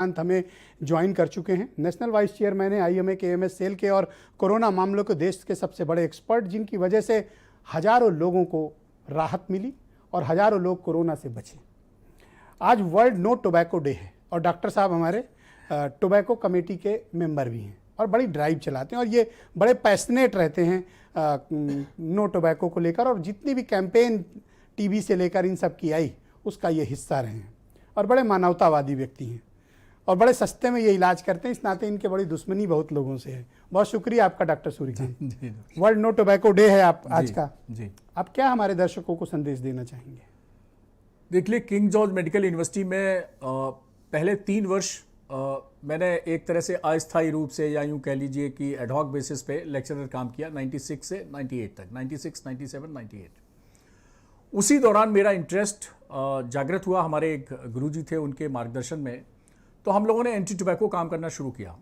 हमें ज्वाइन कर चुके हैं। नेशनल वाइस चेयरमैन है IMA KMS सेल के और कोरोना मामलों के देश के सबसे बड़े एक्सपर्ट, जिनकी वजह से हजारों लोगों को राहत मिली और हजारों लोग कोरोना से बचे। आज वर्ल्ड नो टोबैको डे है और डॉक्टर साहब हमारे टोबैको कमेटी के मेंबर भी हैं और बड़ी ड्राइव चलाते हैं और ये बड़े पैशनेट रहते हैं नो टोबैको को लेकर, और जितनी भी कैंपेन टीवी से लेकर इन सब की आई उसका ये हिस्सा रहे हैं और बड़े मानवतावादी व्यक्ति हैं और बड़े सस्ते में ये इलाज करते हैं। इस नाते इनके बड़ी दुश्मनी बहुत लोगों से है। बहुत शुक्रिया आपका doctor Suryakant. World no tobacco day है आप आज का जी। आप क्या हमारे दर्शकों को संदेश देना चाहेंगे? देखिए, किंग जॉर्ज मेडिकल यूनिवर्सिटी में पहले 3 वर्ष मैंने एक तरह से अस्थायी रूप से, या यूं कह लीजिए कि एडहॉक बेसिस पे लेक्चरर काम किया 96 से 98 तक, 96, 97, 98। उसी दौरान मेरा इंटरेस्ट जागृत हुआ। हमारे एक गुरुजी थे, उनके मार्गदर्शन में तो हम लोगों ने एंटी टोबैको काम करना शुरू किया।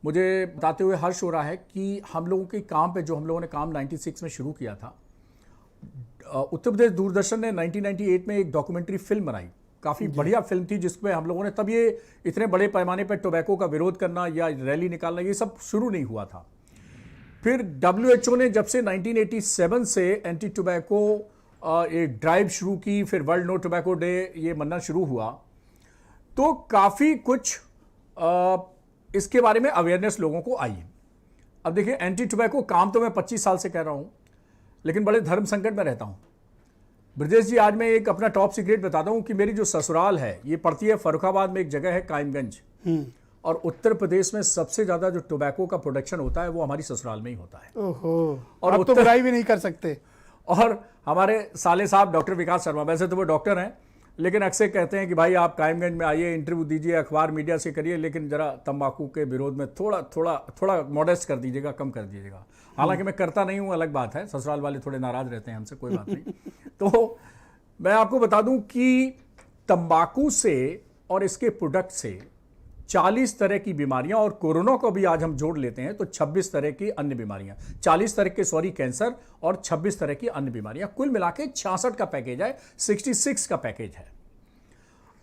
मुझे बताते हुए हर्ष हो रहा है कि हम लोगों के काम पे जो हम लोगों ने काम 96 में शुरू किया था, उत्तर प्रदेश दूरदर्शन ने 1998 में एक डॉक्यूमेंट्री फिल्म बनाई। काफ़ी बढ़िया फिल्म थी, जिसमें हम लोगों ने, तब ये इतने बड़े पैमाने पर टोबैको का विरोध करना या रैली निकालना ये सब शुरू नहीं हुआ था। फिर WHO ने जब से 1987 से एंटी टोबैको एक ड्राइव शुरू की, फिर वर्ल्ड नो टोबैको डे ये मनना शुरू हुआ, तो काफ़ी कुछ इसके बारे में अवेयरनेस लोगों को आई। अब देखिए, एंटी टोबैको काम तो मैं 25 साल से कर रहा हूँ, लेकिन बड़े धर्म संकट में रहता हूँ। ब्रजेश जी, आज मैं एक अपना टॉप सीक्रेट बताता हूँ कि मेरी जो ससुराल है ये पड़ती है फर्रुखाबाद में, एक जगह है कायमगंज, और उत्तर प्रदेश में सबसे ज्यादा जो टोबैको का प्रोडक्शन होता है वो हमारी ससुराल में ही होता है। ओहो, और अब तो बुराई भी नहीं कर सकते। और हमारे साले साहब डॉक्टर विकास शर्मा, वैसे तो वो डॉक्टर हैं, लेकिन अक्सर कहते हैं कि भाई आप कायमगंज में आइए, इंटरव्यू दीजिए, अखबार मीडिया से करिए, लेकिन जरा तंबाकू के विरोध में थोड़ा मॉडेस्ट कर दीजिएगा, कम कर दीजिएगा। हालांकि मैं करता नहीं हूं, अलग बात है, ससुराल वाले थोड़े नाराज रहते हैं हमसे, कोई बात नहीं। तो मैं आपको बता दूं कि तंबाकू से और इसके प्रोडक्ट से 40 तरह की बीमारियां, और कोरोना को भी आज हम जोड़ लेते हैं तो 26 तरह की अन्य बीमारियां, 40 तरह के कैंसर और 26 तरह की अन्य बीमारियां, कुल मिला के 66 का पैकेज है, 66 का पैकेज है।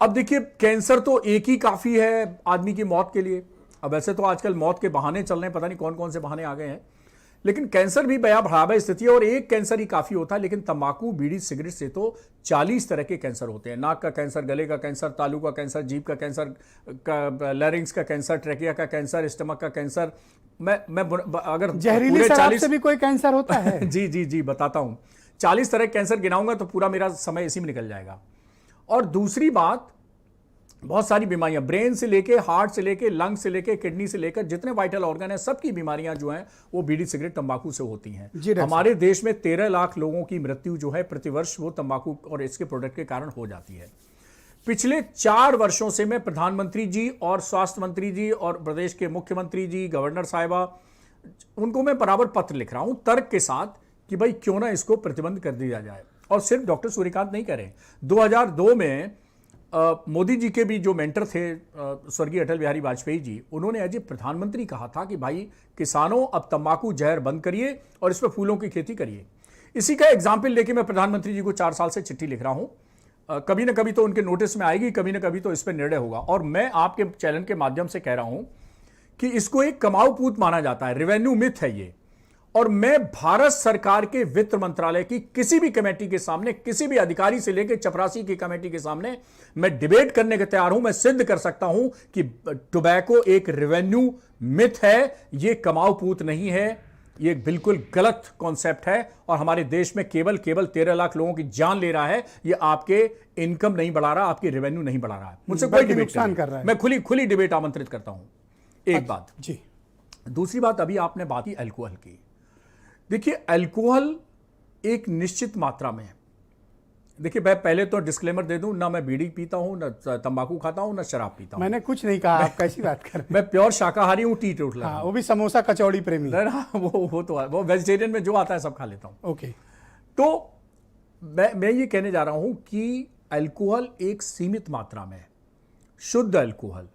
अब देखिए, कैंसर तो एक ही काफी है आदमी की मौत के लिए। अब वैसे तो आजकल मौत के बहाने चल रहे हैं, पता नहीं कौन कौन से बहाने आ गए हैं, लेकिन कैंसर भी बया भयावह स्थिति है और एक कैंसर ही काफी होता है। लेकिन तंबाकू, बीड़ी, सिगरेट से तो 40 तरह के कैंसर होते हैं। नाक का कैंसर, गले का कैंसर, तालू का कैंसर, जीभ का कैंसर, लैरिंग्स का कैंसर, ट्रेकिया का कैंसर, स्टमक का कैंसर। मैं अगर जहरीली शराब से भी कोई कैंसर होता है? जी जी जी, बताता हूं। 40 तरह के कैंसर गिनाऊंगा तो पूरा मेरा समय इसी में निकल जाएगा। और दूसरी बात, बहुत सारी बीमारियां, ब्रेन से लेके, हार्ट से लेके, लंग से लेके, किडनी से लेकर जितने वाइटल ऑर्गन है, सबकी बीमारियां जो हैं वो बीड़ी, सिगरेट, तंबाकू से होती हैं। हमारे देश में 13 लाख लोगों की मृत्यु जो है प्रतिवर्ष वो तंबाकू और इसके प्रोडक्ट के कारण हो जाती है। पिछले 4 वर्षों से मैं प्रधानमंत्री जी और स्वास्थ्य मंत्री जी और प्रदेश के मुख्यमंत्री जी, गवर्नर साहिबा, उनको मैं बराबर पत्र लिख रहा हूं तर्क के साथ कि भाई क्यों ना इसको प्रतिबंध कर दिया जाए। और सिर्फ डॉक्टर सूर्यकांत नहीं करें। 2002 में मोदी जी के भी जो मेंटर थे स्वर्गीय अटल बिहारी वाजपेयी जी, उन्होंने एज ए प्रधानमंत्री कहा था कि भाई किसानों, अब तंबाकू जहर बंद करिए और इस पर फूलों की खेती करिए। इसी का एग्जाम्पल लेके मैं प्रधानमंत्री जी को 4 साल से चिट्ठी लिख रहा हूं। कभी ना कभी तो उनके नोटिस में आएगी, कभी ना कभी तो इस पर निर्णय होगा। और मैं आपके चैनल के माध्यम से कह रहा हूं कि इसको एक कमाऊ पूत माना जाता है, रेवेन्यू मिथ है ये। और मैं भारत सरकार के वित्त मंत्रालय की किसी भी कमेटी के सामने, किसी भी अधिकारी से लेकर चपरासी की कमेटी के सामने मैं डिबेट करने के तैयार हूं। मैं सिद्ध कर सकता हूं कि टोबैको एक रेवेन्यू मिथ है, ये कमाऊ पूत नहीं है, ये बिल्कुल गलत कॉन्सेप्ट है और हमारे देश में केवल 13 लाख लोगों की जान ले रहा है। ये आपके इनकम नहीं बढ़ा रहा, आपकी रेवेन्यू नहीं बढ़ा रहा है। मुझसे कोई डिबेट नुकसान कर रहा है। मैं खुली डिबेट आमंत्रित करता हूं। एक बात जी। दूसरी बात, अभी आपने बात की अल्कोहल की। देखिए, अल्कोहल एक निश्चित मात्रा में है। देखिए, मैं पहले तो डिस्क्लेमर दे दूं, ना मैं बीड़ी पीता हूं, ना तंबाकू खाता हूं, ना शराब पीता हूं। मैंने कुछ नहीं कहा, आप कैसी बात कर रहे हैं? मैं प्योर शाकाहारी हूं, टीटोटलर। हाँ, वो भी समोसा कचौड़ी प्रेमी। वो तो वो वेजिटेरियन में जो आता है सब खा लेता हूं। ओके। तो मैं ये कहने जा रहा हूं कि अल्कोहल एक सीमित मात्रा में है, शुद्ध अल्कोहल।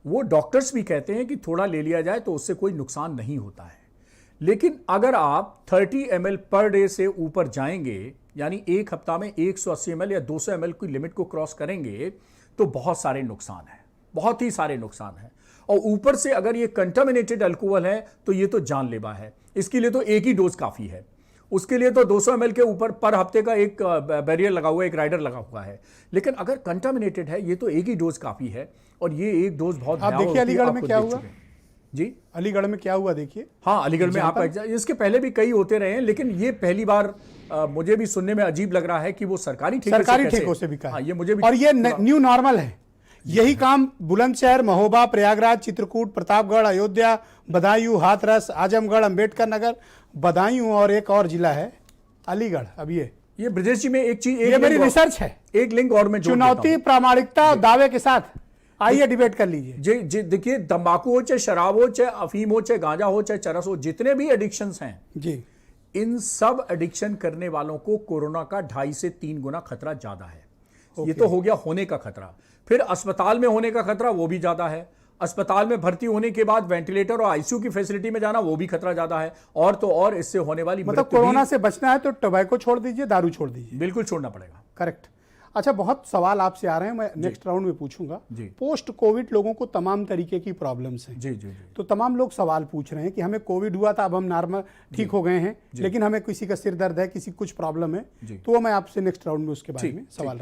वो डॉक्टर्स भी कहते हैं कि थोड़ा ले लिया जाए तो उससे कोई नुकसान नहीं होता है। लेकिन अगर आप 30 ml पर डे से ऊपर जाएंगे, यानी एक हफ्ता में 180 ml या 200 ml की लिमिट को क्रॉस करेंगे, तो बहुत सारे नुकसान हैं। बहुत ही सारे नुकसान हैं। और ऊपर से अगर ये कंटामिनेटेड अल्कोहल है तो ये तो जानलेवा है। इसके लिए तो एक ही डोज काफी है। उसके लिए तो 200 ml के ऊपर पर हफ्ते का एक बैरियर लगा हुआ है, एक राइडर लगा हुआ है। लेकिन अगर कंटामिनेटेड है, ये तो एक ही डोज काफी है। और ये एक डोज बहुत आप देखिए अलीगढ़ में क्या हुआ जी, अलीगढ़ में क्या हुआ देखिए। हाँ, अलीगढ़ में आप इसके पहले भी कई होते रहे हैं, लेकिन ये पहली बार मुझे भी सुनने में अजीब लग रहा है कि वो सरकारी ठेकों से बिका है। हाँ, ये मुझे भी, और ये न्यू नॉर्मल है। यही काम बुलंदशहर, महोबा, प्रयागराज, चित्रकूट, प्रतापगढ़, अयोध्या, बदायूं, हाथरस, आजमगढ़, अंबेडकर नगर, बदायूं और एक और जिला है अलीगढ़। अब ये ब्रजेश जी में एक चीज, ये मेरी रिसर्च है, एक लिंक और में चुनौती प्रामाणिकता दावे के साथ आइए डिबेट कर लीजिए। जी देखिए, तंबाकू हो, चाहे शराब हो, चाहे अफीम हो, चाहे गांजा हो, चाहे चरस हो, जितने भी एडिक्शंस हैं जी, इन सब एडिक्शन करने वालों को कोरोना का 2.5 से 3 गुना खतरा ज्यादा है। ये तो हो गया होने का खतरा। फिर अस्पताल में होने का खतरा वो भी ज्यादा है। अस्पताल में भर्ती होने के बाद वेंटिलेटर और आईसीयू की फैसिलिटी में जाना वो भी खतरा ज्यादा है। और तो और इससे होने वाली मतलब कोरोना से बचना है तो टोबैको छोड़ दीजिए, दारू छोड़ दीजिए। बिल्कुल छोड़ना पड़ेगा। करेक्ट। अच्छा, बहुत सवाल आपसे आ रहे हैं, मैं नेक्स्ट राउंड में पूछूंगा। पोस्ट कोविड लोगों को तमाम तरीके की प्रॉब्लम्स हैं। जी जी जी। तो तमाम लोग सवाल पूछ रहे हैं कि हमें कोविड हुआ था, अब हम नॉर्मल ठीक हो गए हैं, लेकिन हमें किसी का सिर दर्द है, किसी कुछ प्रॉब्लम है, तो वो मैं आपसे नेक्स्ट राउंड में उसके बारे में सवाल